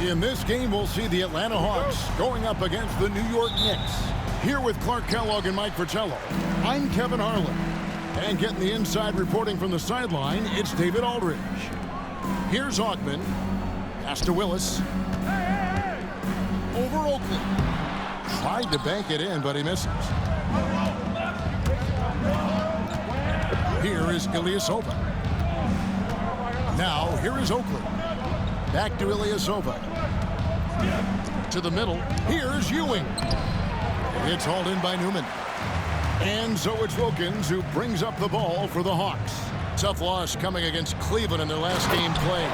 In this game, we'll see the Atlanta Hawks going up against the New York Knicks. Here with Clark Kellogg and Mike Fratello, I'm Kevin Harlan. And getting the inside reporting from the sideline, it's David Aldridge. Here's Augman. Pass to Willis. Over Oakley. Tried to bank it in, but he misses. Here is Ilyasova. Now, here is Oakley. Back to Ilyasova. To the middle. Here's Ewing. It's hauled in by Newman. And so it's Wilkins who brings up the ball for the Hawks. Tough loss coming against Cleveland in their last game played.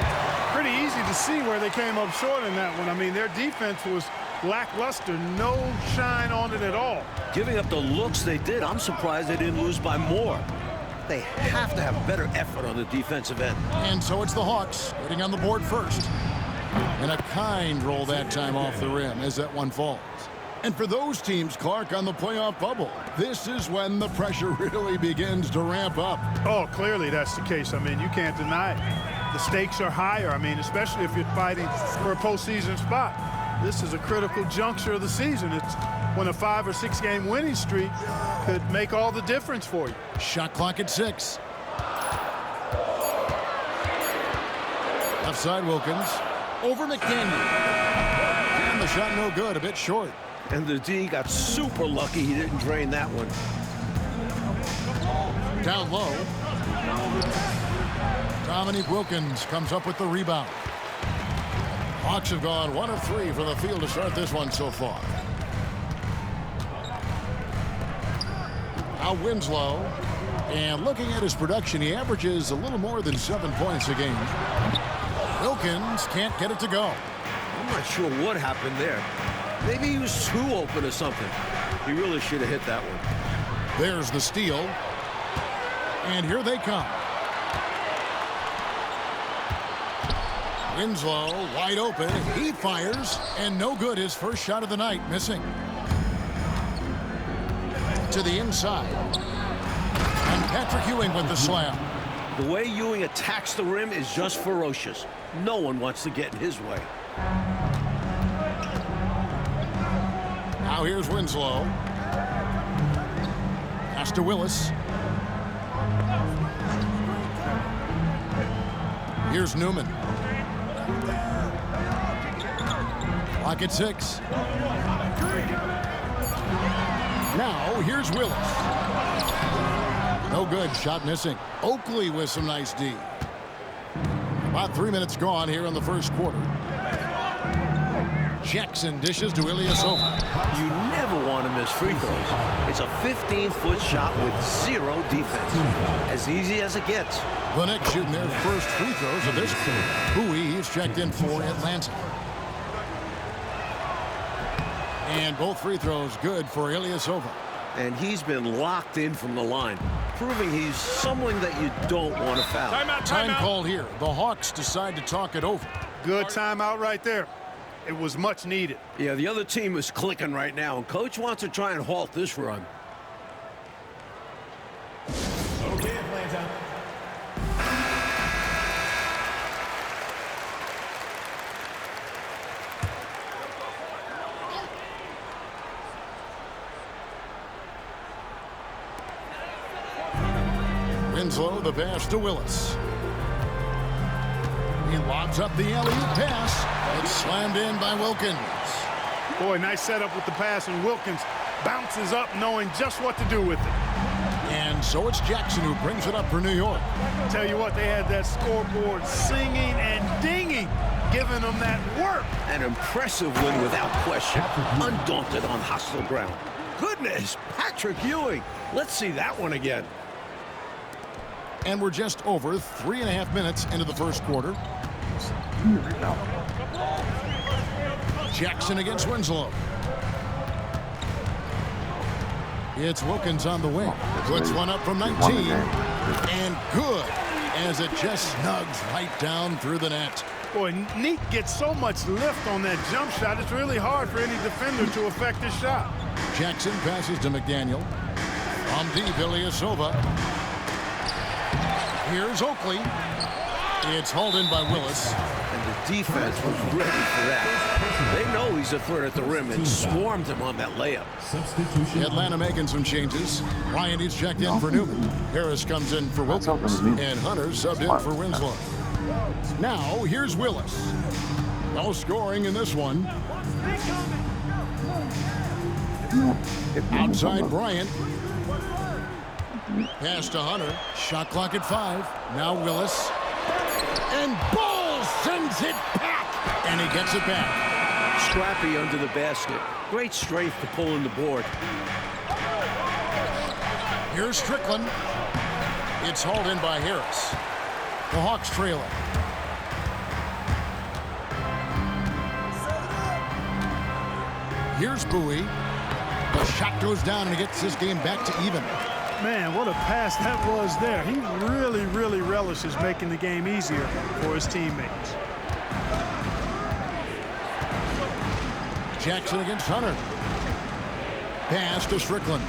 Pretty easy to see where they came up short in that one. I mean, their defense was lackluster. No shine on it at all. Giving up the looks they did, I'm surprised they didn't lose by more. They have to have better effort on the defensive end. And so it's the Hawks getting on the board first. And a kind roll that time off the rim as that one falls. And for those teams, Clark, on the playoff bubble, this is when the pressure really begins to ramp up. Oh, clearly that's the case. I mean, you can't deny it. The stakes are higher. I mean, especially if you're fighting for a postseason spot. This is a critical juncture of the season. It's when a 5- or 6-game winning streak could make all the difference for you. Shot clock at 6. Left side, Wilkins. Over McDaniel. And the shot no good, a bit short. And the D got super lucky he didn't drain that one. Down low. Dominique Wilkins comes up with the rebound. Hawks have gone 1 of 3 from the field to start this one so far. Now Winslow. And looking at his production, he averages a little more than 7 points a game. Wilkins can't get it to go. I'm not sure what happened there. Maybe he was too open or something. He really should have hit that one. There's the steal. And here they come. Winslow wide open. He fires. And no good. His first shot of the night missing. To the inside. And Patrick Ewing with the slam. The way Ewing attacks the rim is just ferocious. No one wants to get in his way. Now here's Winslow. Pass to Willis. Here's Newman. Clock at 6. Now here's Willis. No good. Shot missing. Oakley with some nice D. About 3 minutes gone here in the first quarter. Jackson dishes to Ilyasova. You never want to miss free throws. It's a 15-foot shot with 0 defense. As easy as it gets. The Knicks shooting their first free throws of this quarter. He's checked in for Atlanta. And both free throws good for Ilyasova. And he's been locked in from the line, proving he's someone that you don't want to foul. Time called here. The Hawks decide to talk it over. Good timeout right there. It was much needed. Yeah, the other team is clicking right now, and Coach wants to try and halt this run. Okay, Atlanta. Winslow, the pass to Willis. He lobs up the alley-oop pass. It's slammed in by Wilkins. Boy, nice setup with the pass, and Wilkins bounces up knowing just what to do with it. And so it's Jackson who brings it up for New York. Tell you what, they had that scoreboard singing and dinging, giving them that work. An impressive win without question. Undaunted on hostile ground. Goodness, Patrick Ewing. Let's see that one again. And we're just over 3.5 minutes into the first quarter. Jackson against Winslow. It's Wilkins on the wing. Puts one up from 19. And good, as it just snugs right down through the net. Boy, Neek gets so much lift on that jump shot, it's really hard for any defender to affect his shot. Jackson passes to McDaniel. From deep, Ilyasova. Here's Oakley. It's hauled in by Willis. And the defense was ready for that. They know he's a threat at the rim and swarmed him on that layup. Atlanta making some changes. Bryant is checked in for Newman. Harris comes in for Wilkins. And Hunter subbed in for Winslow. Now, here's Willis. No scoring in this one. Outside Bryant. Pass to Hunter. Shot clock at 5. Now Willis. And Ball sends it back. And he gets it back. Scrappy under the basket. Great strength to pull in the board. Here's Strickland. It's hauled in by Harris. The Hawks trail it. Here's Bowie. The shot goes down and he gets this game back to even. Man, what a pass that was there. He really relishes making the game easier for his teammates. Jackson against Hunter. Pass to Strickland.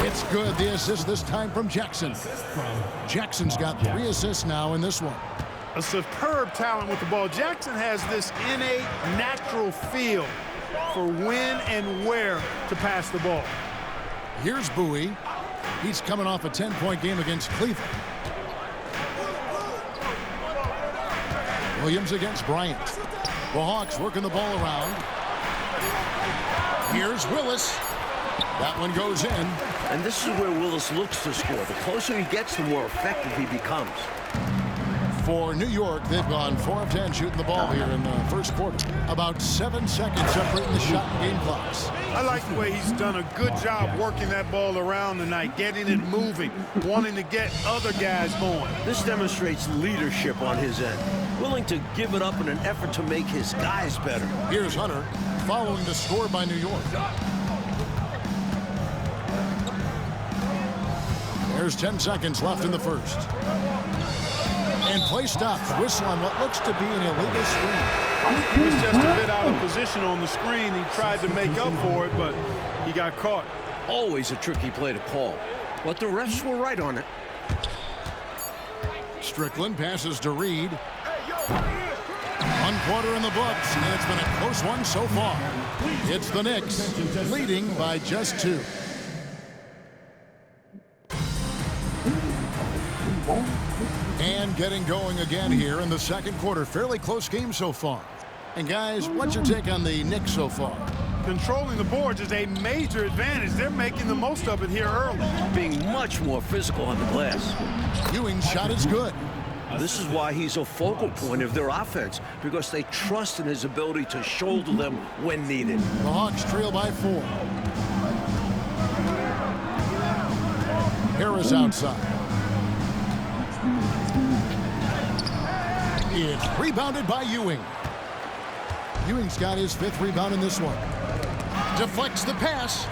It's good. The assist this time from Jackson. Jackson's got 3 assists now in this one. A superb talent with the ball. Jackson has this innate, natural feel for when and where to pass the ball. Here's Bowie. He's coming off a 10-point game against Cleveland. Williams against Bryant. The Hawks working the ball around. Here's Willis. That one goes in. And this is where Willis looks to score. The closer he gets, the more effective he becomes. For New York, they've gone 4 of 10 shooting the ball here in the first quarter. About 7 seconds separating the shot and game clocks. I like the way he's done a good job working that ball around tonight, getting it moving, wanting to get other guys going. This demonstrates leadership on his end, willing to give it up in an effort to make his guys better. Here's Hunter following the score by New York. There's 10 seconds left in the first. And play stops. Whistle on what looks to be an illegal screen. He was just a bit out of position on the screen. He tried to make up for it, but he got caught. Always a tricky play to call, but the refs were right on it. Strickland passes to Reed. 1 quarter in the books, and it's been a close one so far. It's the Knicks leading by just 2. And getting going again here in the second quarter. Fairly close game so far. And guys, what's your take on the Knicks so far? Controlling the boards is a major advantage. They're making the most of it here early. Being much more physical on the glass. Ewing's shot is good. This is why he's a focal point of their offense, because they trust in his ability to shoulder them when needed. The Hawks trail by 4. Harris outside. It's rebounded by Ewing. Ewing's got his 5th rebound in this one. Deflects the pass.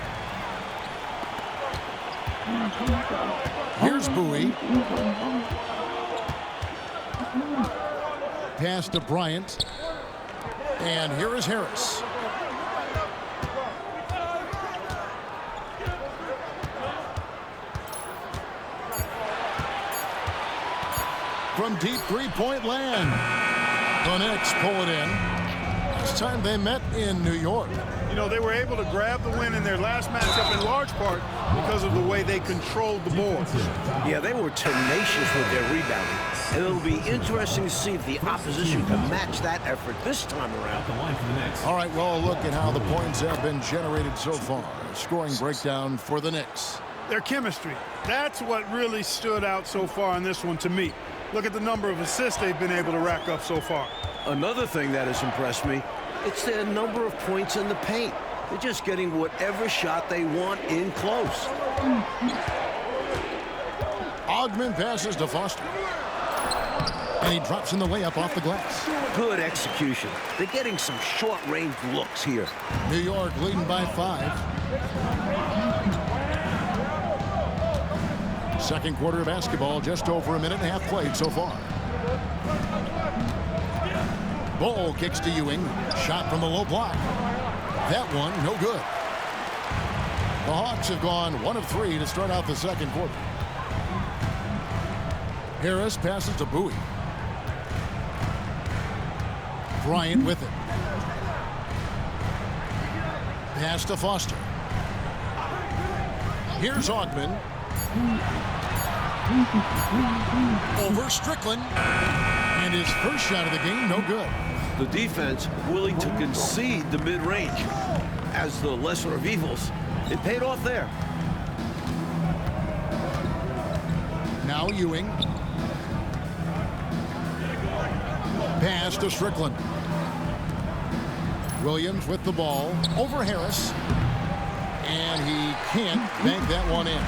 Here's Bowie. Pass to Bryant. And here is Harris. From deep 3-point land. The Knicks pull it in. This time they met in New York. You know, they were able to grab the win in their last matchup in large part because of the way they controlled the boards. Yeah, they were tenacious with their rebounding. And it'll be interesting to see if the opposition can match that effort this time around. All right, well, look at how the points have been generated so far. Scoring breakdown for the Knicks. Their chemistry. That's what really stood out so far in this one to me. Look at the number of assists they've been able to rack up so far. Another thing that has impressed me, it's their number of points in the paint. They're just getting whatever shot they want in close. Ogman passes to Foster. And he drops in the layup off the glass. Good execution. They're getting some short-range looks here. New York leading by 5. Second quarter of basketball, just over a minute and a half played so far. Ball kicks to Ewing. Shot from the low block. That one, no good. The Hawks have gone 1 of 3 to start out the second quarter. Harris passes to Bowie. Bryant with it. Pass to Foster. Here's Augman. Over Strickland. And his first shot of the game, no good. The defense willing to concede the mid-range. As the lesser of evils, it paid off there. Now Ewing. Pass to Strickland. Williams with the ball. Over Harris. And he can't bank that one in.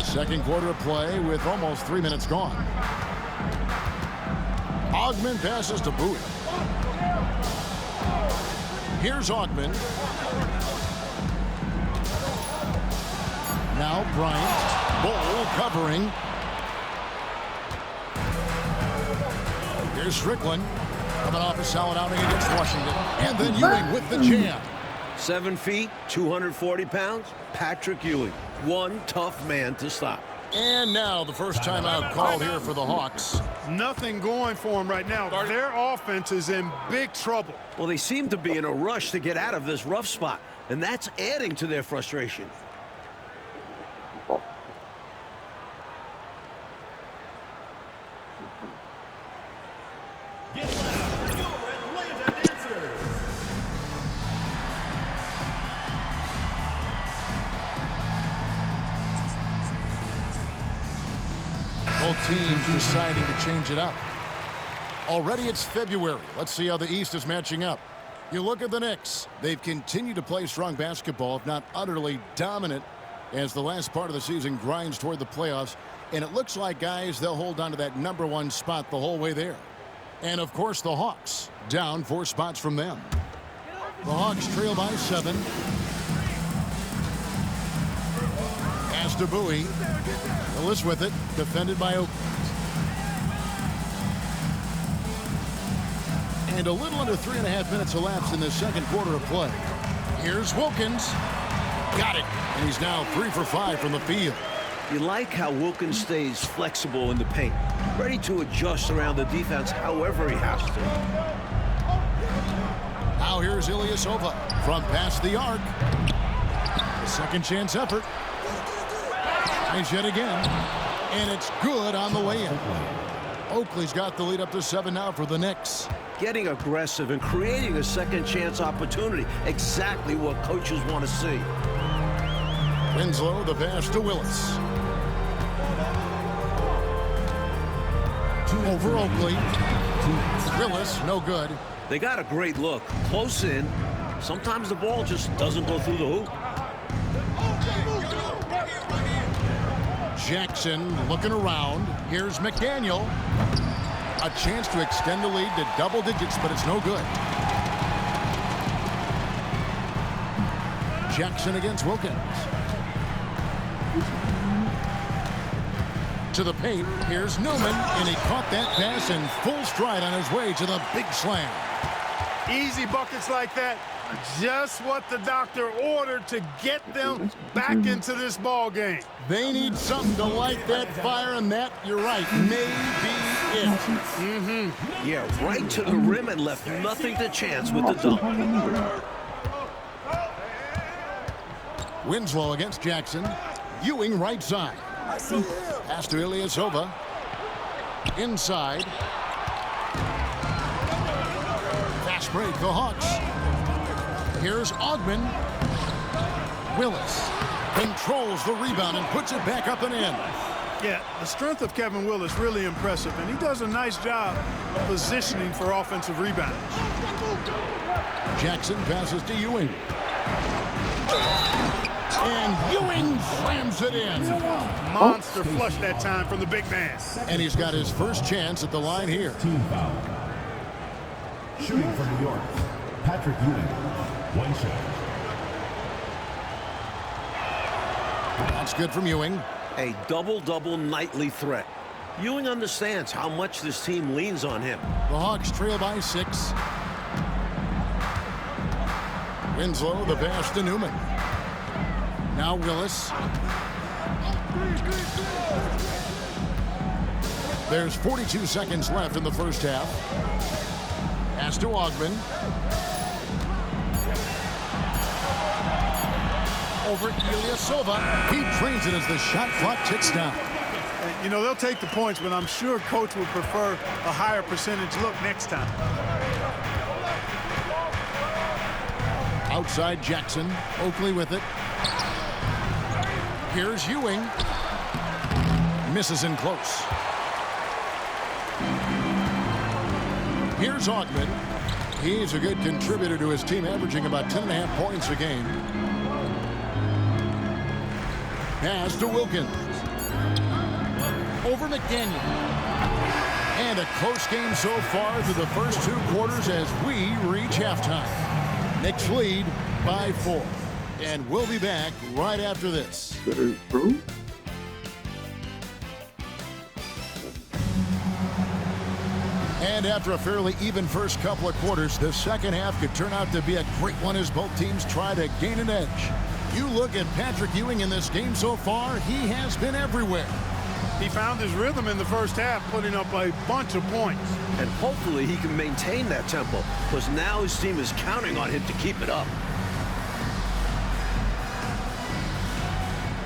Second quarter of play with almost 3 minutes gone. Augman passes to Bowie. Here's Augman. Now Bryant. Bull covering. Here's Strickland. Coming off a solid outing against Washington. And then Ewing with the jam. 7 feet, 240 pounds. Patrick Ewing. One tough man to stop. And now the first timeout called here for the Hawks. Nothing going for them right now. Their offense is in big trouble. Well, they seem to be in a rush to get out of this rough spot, and that's adding to their frustration. Get loud, your Atlanta dancers. Both teams deciding to change it up. Already it's February. Let's see how the East is matching up. You look at the Knicks. They've continued to play strong basketball, if not utterly dominant, as the last part of the season grinds toward the playoffs. And it looks like, guys, they'll hold on to that #1 spot the whole way there. And, of course, the Hawks, down 4 spots from them. The Hawks trail by 7. Pass to Bowie. Willis with it, defended by Oak. And a little under 3.5 minutes elapsed in the second quarter of play. Here's Wilkins. Got it. And he's now 3 for 5 from the field. You like how Wilkins stays flexible in the paint, ready to adjust around the defense however he has to. Now here's Ilyasova from past the arc. Second chance effort. Tries yet again. And it's good on the way in. Oakley's got the lead up to 7 now for the Knicks. Getting aggressive and creating a second chance opportunity. Exactly what coaches want to see. Winslow, the pass to Willis. Over Oakley. Willis, no good. They got a great look. Close in. Sometimes the ball just doesn't go through the hoop. Jackson looking around. Here's McDaniel. A chance to extend the lead to double digits, but it's no good. Jackson against Wilkins. To the paint. Here's Newman, and he caught that pass in full stride on his way to the big slam. Easy buckets like that. Just what the doctor ordered to get them back into this ball game. They need something to light that fire, and that, you're right, may be it. Yeah, right to the rim and left nothing to chance with the dunk. Winslow against Jackson. Ewing right side. Pass to Ilyasova. Inside. Fast break, the Hawks. Here's Augman. Willis controls the rebound and puts it back up and in. Yeah, the strength of Kevin Willis really impressive, and he does a nice job positioning for offensive rebounds. Jackson passes to Ewing. And Ewing slams it in. Monster flush that time from the big man. And he's got his first chance at the line here. Team foul. Shooting for New York, Patrick Ewing. 1 shot. That's good from Ewing. A double-double nightly threat. Ewing understands how much this team leans on him. The Hawks trail by 6. Winslow, the pass to Newman. Now Willis. There's 42 seconds left in the first half. Pass to Ogman. Over Ilyasova. He trains it as the shot clock ticks down. You know, they'll take the points, but I'm sure coach would prefer a higher percentage look next time. Outside Jackson. Oakley with it. Here's Ewing. Misses in close. Here's Ogman. He's a good contributor to his team, averaging about 10.5 points a game. Pass to Wilkins. Over McDaniel. And a close game so far through the first 2 quarters as we reach halftime. Knicks lead by 4. And we'll be back right after this. And after a fairly even first couple of quarters, the second half could turn out to be a great one as both teams try to gain an edge. You look at Patrick Ewing in this game so far, he has been everywhere. He found his rhythm in the first half, putting up a bunch of points. And hopefully he can maintain that tempo, because now his team is counting on him to keep it up.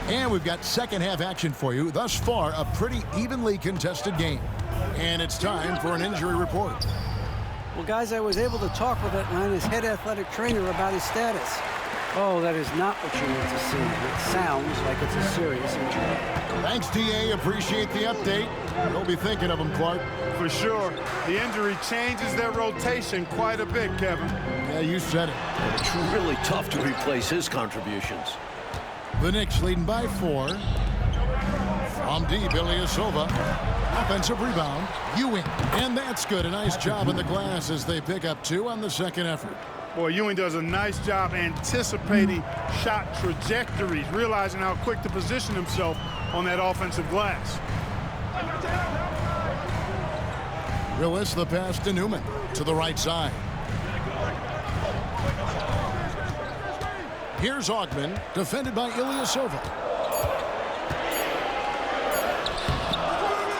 And we've got second half action for you. Thus far, a pretty evenly contested game. And it's time for an injury report. Well, guys, I was able to talk with Atlanta's head athletic trainer about his status. Oh, that is not what you need to see. It sounds like it's a serious injury. Thanks, DA. Appreciate the update. You'll be thinking of him, Clark. For sure. The injury changes their rotation quite a bit, Kevin. Yeah, you said it. And it's really tough to replace his contributions. The Knicks leading by 4. From deep, Ilyasova. Offensive rebound. Ewing. And that's good. A nice job in the glass as they pick up 2 on the second effort. Boy, Ewing does a nice job anticipating shot trajectories, realizing how quick to position himself on that offensive glass. Willis, the pass to Newman. To the right side. Here's Ogman, defended by Ilyasova.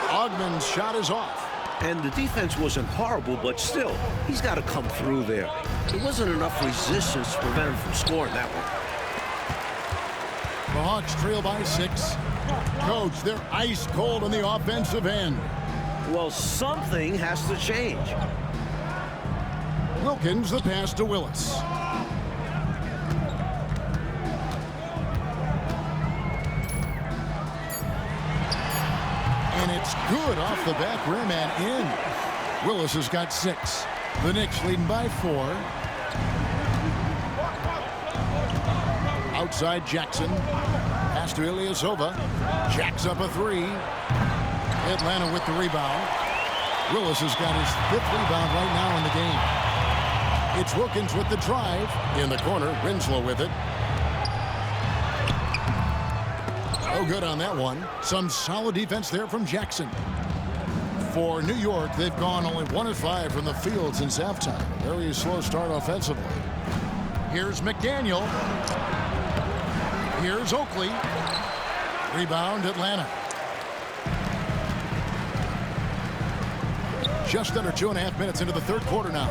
Ogman's shot is off. And the defense wasn't horrible, but still, he's got to come through there. There wasn't enough resistance to prevent him from scoring that one. The Hawks trail by 6. Coach, they're ice cold on the offensive end. Well, something has to change. Wilkins, the pass to Willis. And it's good off the back rim and in. Willis has got 6. The Knicks leading by 4. Outside Jackson. Pass to Ilyasova. Jacks up a 3. Atlanta with the rebound. Willis has got his 5th rebound right now in the game. It's Wilkins with the drive. In the corner, Winslow with it. No good on that one. Some solid defense there from Jackson. For New York, they've gone only 1 of 5 from the field since halftime. Very slow start offensively. Here's McDaniel. Here's Oakley. Rebound, Atlanta. Just under 2.5 minutes into the third quarter now.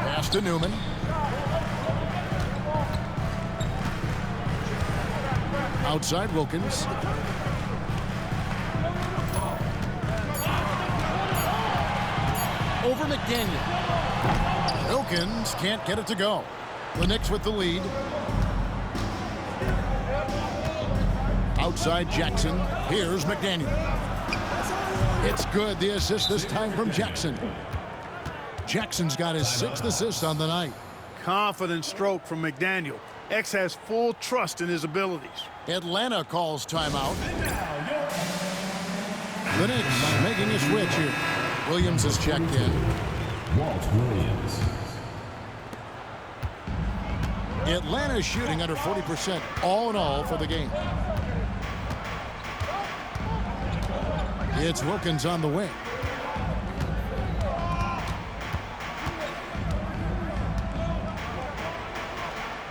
Pass to Newman. Outside Wilkins. Over McDaniel. Wilkins can't get it to go. The Knicks with the lead. Outside Jackson. Here's McDaniel. It's good. The assist this time from Jackson. Jackson's got his 6th assist on the night. Confident stroke from McDaniel. X has full trust in his abilities. Atlanta calls timeout. The Knicks making a switch here. Williams has checked in. Walt Williams. Atlanta shooting under 40% all in all for the game. It's Wilkins on the wing.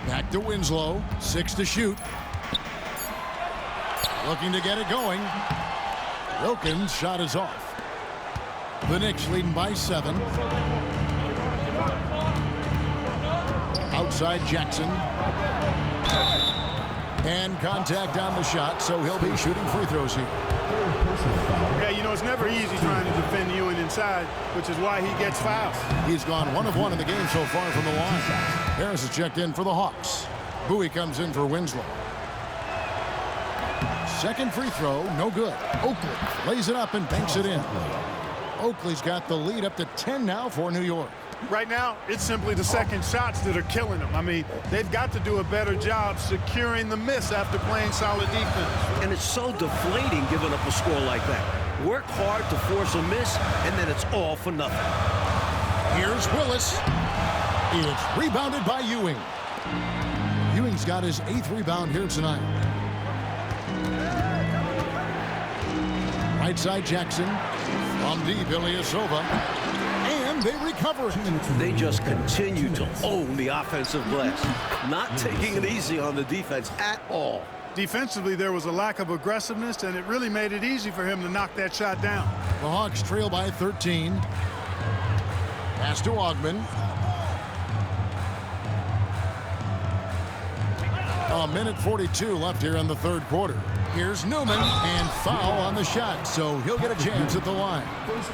Back to Winslow. 6 to shoot. Looking to get it going. Wilkins' shot is off. The Knicks leading by 7. Outside Jackson. And contact on the shot, so he'll be shooting free throws here. Yeah, you know, it's never easy trying to defend Ewing inside, which is why he gets fouled. He's gone 1 of 1 in the game so far from the line. Harris is checked in for the Hawks. Bowie comes in for Winslow. Second free throw, no good. Oakley lays it up and banks it in. Oakley's got the lead up to 10 now for New York. Right now, it's simply the second shots that are killing them. I mean, they've got to do a better job securing the miss after playing solid defense. And it's so deflating giving up a score like that. Work hard to force a miss, and then it's all for nothing. Here's Willis. It's rebounded by Ewing. Ewing's got his 8th rebound here tonight. Right side Jackson. From deep, Ilyasova. And they recover it. They just continue to own the offensive glass, not taking it easy on the defense at all. Defensively, there was a lack of aggressiveness, and it really made it easy for him to knock that shot down. The Hawks trail by 13. Pass to Ogman. A minute 42 left here in the third quarter. Here's Newman, and foul on the shot, so he'll get a chance at the line.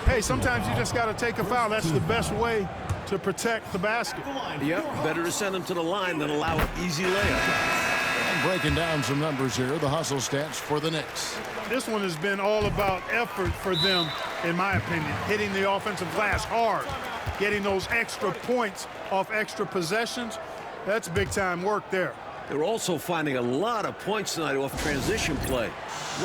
Hey, sometimes you just got to take a foul. That's the best way to protect the basket. Yep, better to send him to the line than allow an easy layup. And breaking down some numbers here, the hustle stats for the Knicks. This one has been all about effort for them, in my opinion. Hitting the offensive glass hard, getting those extra points off extra possessions. That's big-time work there. They're also finding a lot of points tonight off transition play.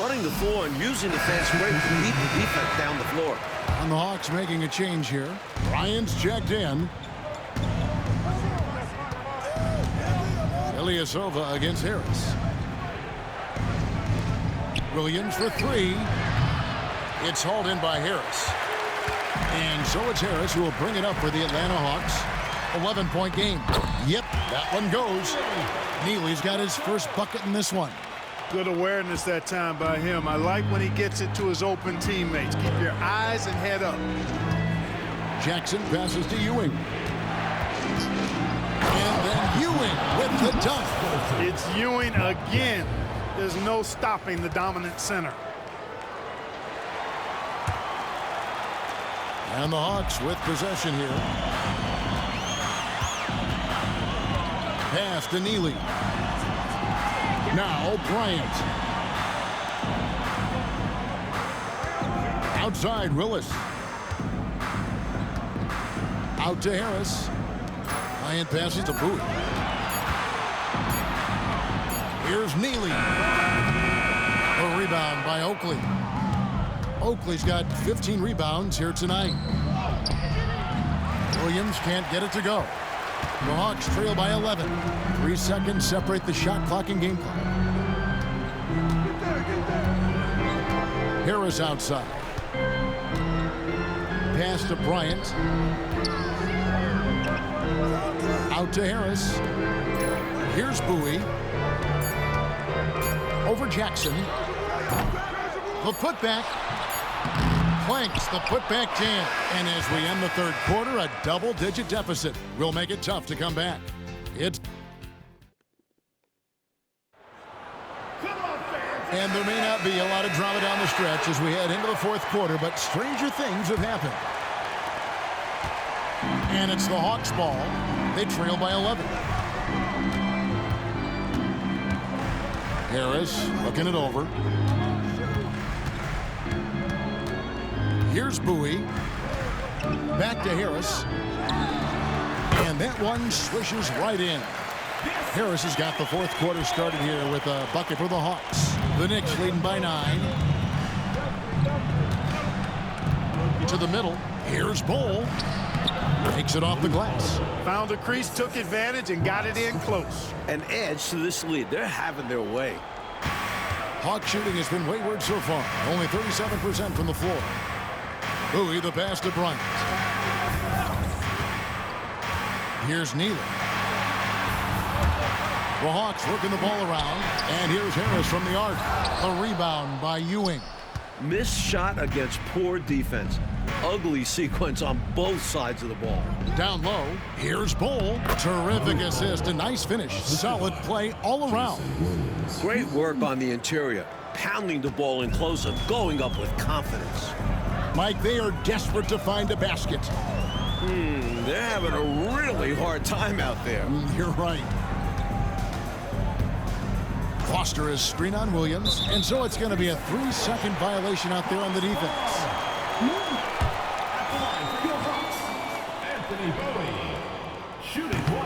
Running the floor and using the fast break to beat the defense down the floor. And the Hawks making a change here. Ryan's checked in. Ilyasova against Harris. Williams for 3. It's hauled in by Harris. And so it's Harris who will bring it up for the Atlanta Hawks. 11-point game. Yep, that one goes. Neely's got his first bucket in this one. Good awareness that time by him. I like when he gets it to his open teammates. Keep your eyes and head up. Jackson passes to Ewing. And then Ewing with the dunk. It's Ewing again. There's no stopping the dominant center. And the Hawks with possession here. Pass to Neely. Now Bryant. Outside Willis. Out to Harris. Bryant passes to Bowie. Here's Neely. A rebound by Oakley. Oakley's got 15 rebounds here tonight. Williams can't get it to go. The Hawks trail by 11. 3 seconds separate the shot clock and game clock. Harris outside. Pass to Bryant. Out to Harris. Here's Bowie. Over Jackson. The putback. Clanks the putback jam. And as we end the third quarter, a double-digit deficit will make it tough to come back. And there may not be a lot of drama down the stretch as we head into the fourth quarter, but stranger things have happened. And it's the Hawks ball. They trail by 11. Harris looking it over. Here's Bowie. Back to Harris. And that one swishes right in. Harris has got the fourth quarter started here with a bucket for the Hawks. The Knicks leading by 9. To the middle. Here's Bull. Takes it off the glass. Found the crease, took advantage, and got it in close. An edge to this lead. They're having their way. Hawk shooting has been wayward so far. Only 37% from the floor. Bowie the pass to Bryant. Here's Neely. The Hawks working the ball around. And here's Harris from the arc. A rebound by Ewing. Missed shot against poor defense. Ugly sequence on both sides of the ball. Down low, here's Bull. Terrific assist, a nice finish. Solid play all around. Great work on the interior. Pounding the ball in close and going up with confidence. Mike, they are desperate to find a basket. They're having a really hard time out there. You're right. Foster is screen on Williams, and so it's going to be a 3-second violation out there on the defense.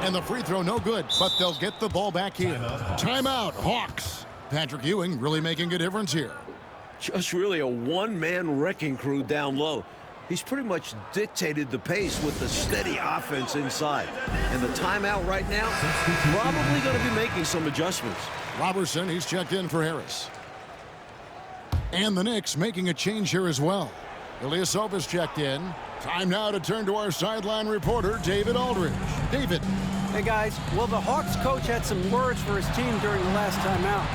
And the free throw no good, but they'll get the ball back here. Timeout, Hawks. Patrick Ewing really making a difference here. Just really a one-man wrecking crew down low. He's pretty much dictated the pace with the steady offense inside. And the timeout right now, probably going to be making some adjustments. Robertson, he's checked in for Harris. And the Knicks making a change here as well. Ilyasova's checked in. Time now to turn to our sideline reporter, David Aldridge. David. Hey, guys. Well, the Hawks coach had some words for his team during the last time out.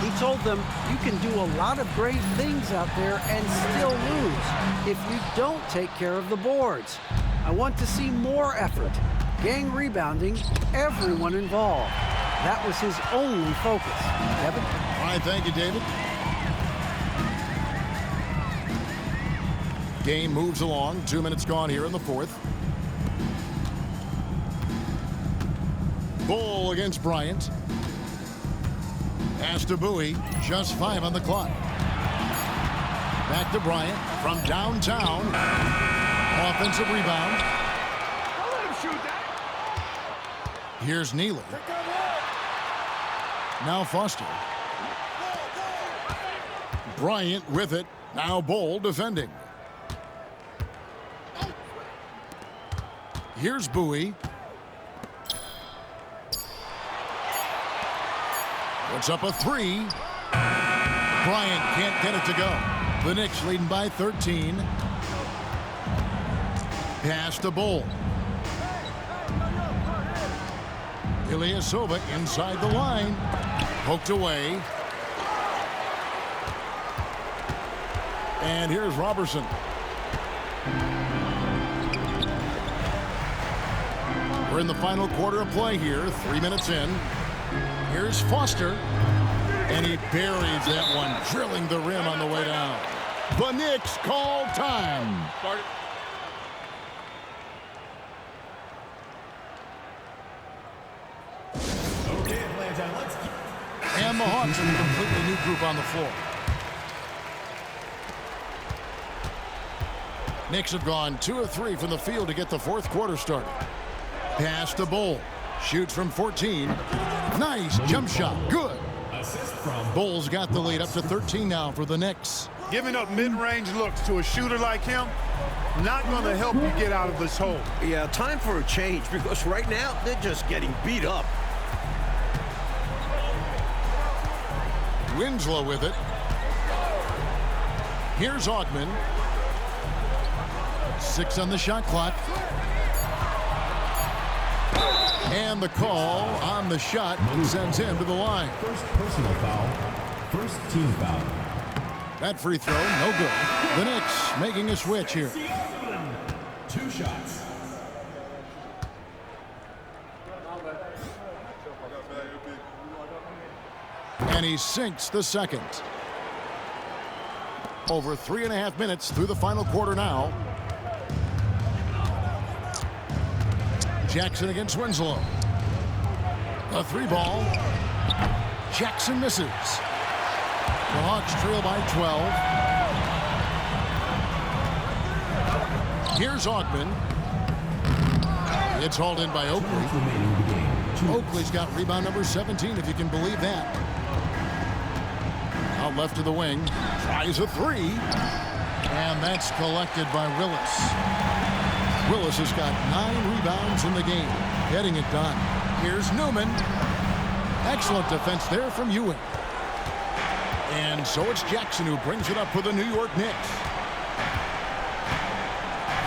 He told them, you can do a lot of great things out there and still lose if you don't take care of the boards. I want to see more effort, gang rebounding, everyone involved. That was his only focus. Kevin? All right, thank you, David. Game moves along. 2 minutes gone here in the fourth. Bull against Bryant. Pass to Bowie. Just 5 on the clock. Back to Bryant from downtown. Offensive rebound. Here's Neely. Now Foster. Bryant with it. Now Bull defending. Here's Bowie. Puts up a 3. Bryant can't get it to go. The Knicks leading by 13. Pass to Bull. Ilyasova inside the line. Poked away. And here's Robertson. We're in the final quarter of play here. 3 minutes in. Here's Foster. And he buries that one, drilling the rim on the way down. The Knicks call time. Okay, Atlanta, let's get... And the Hawks in a completely new group on the floor. Knicks have gone 2 of 3 from the field to get the fourth quarter started. Pass to Bull. Shoots from 14. Nice jump shot. Good. Bull's got the lead up to 13 now for the Knicks. Giving up mid-range looks to a shooter like him, not going to help you get out of this hole. Yeah, time for a change because right now they're just getting beat up. Winslow with it. Here's Augman. 6 on the shot clock. And the call on the shot sends him to the line. First personal foul. First team foul. That free throw, no good. The Knicks making a switch here. 2 shots. And he sinks the second. Over 3.5 minutes through the final quarter now. Jackson against Winslow. A 3 ball. Jackson misses. The Hawks trail by 12. Here's Augman. It's hauled in by Oakley. Oakley's got rebound number 17, if you can believe that. Out left to the wing. Tries a 3. And that's collected by Willis. Willis has got 9 rebounds in the game, getting it done. Here's Newman. Excellent defense there from Ewing. And so it's Jackson who brings it up for the New York Knicks.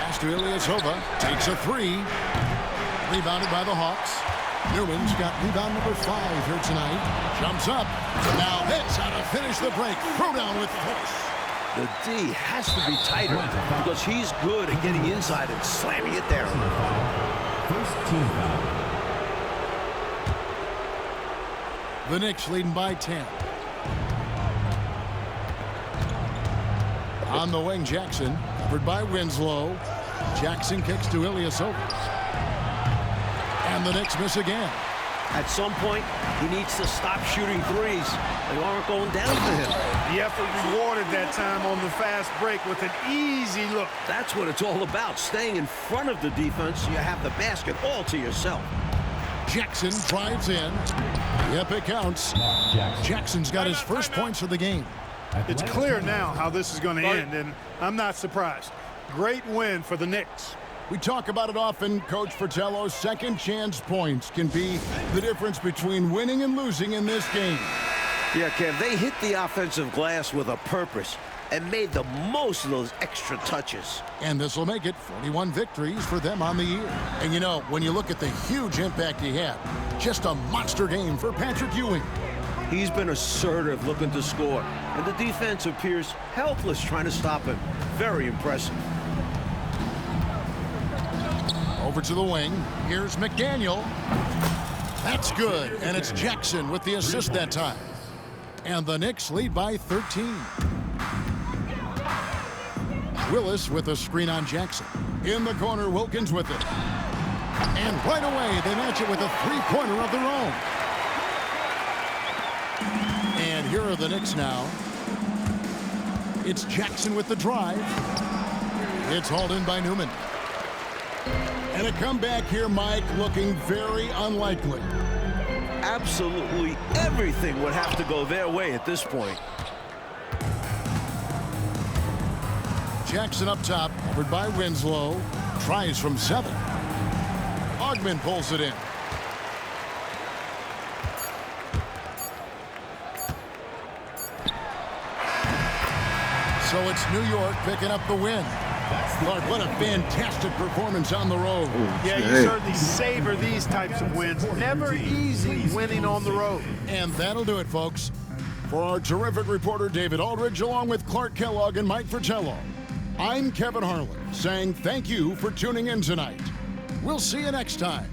Pass to Ilyasova. Takes a 3. Rebounded by the Hawks. Newman's got rebound number 5 here tonight. Jumps up. Now that's how to finish the break. Throw down with force. The D has to be tighter because he's good at getting inside and slamming it down. First team foul. The Knicks leading by 10. On the wing, Jackson, covered by Winslow. Jackson kicks to Ilyasova. And the Knicks miss again. At some point, he needs to stop shooting threes. They aren't going down for him. The effort rewarded that time on the fast break with an easy look. That's what it's all about, staying in front of the defense so you have the basket all to yourself. Jackson drives in. Yep, it counts. Jackson's got his first points of the game. It's clear now how this is going to end, and I'm not surprised. Great win for the Knicks. We talk about it often, Coach Fratello. Second chance points can be the difference between winning and losing in this game. Yeah, Kev, they hit the offensive glass with a purpose and made the most of those extra touches. And this will make it 41 victories for them on the year. And you know, when you look at the huge impact he had, just a monster game for Patrick Ewing. He's been assertive, looking to score, and the defense appears helpless trying to stop him. Very impressive. Over to the wing. Here's McDaniel. That's good, and it's Jackson with the assist that time. And the Knicks lead by 13. Willis with a screen on Jackson. In the corner, Wilkins with it. And right away, they match it with a three-pointer of their own. And here are the Knicks now. It's Jackson with the drive. It's hauled in by Newman. And a comeback here, Mike, looking very unlikely. Absolutely everything would have to go their way at this point. Jackson up top, covered by Winslow. Tries from 7. Ogman pulls it in. So it's New York picking up the win. Clark, what a fantastic performance on the road. Yeah, you certainly savor these types of wins. Never easy winning on the road. And that'll do it, folks. For our terrific reporter, David Aldridge, along with Clark Kellogg and Mike Fratello, I'm Kevin Harlan, saying thank you for tuning in tonight. We'll see you next time.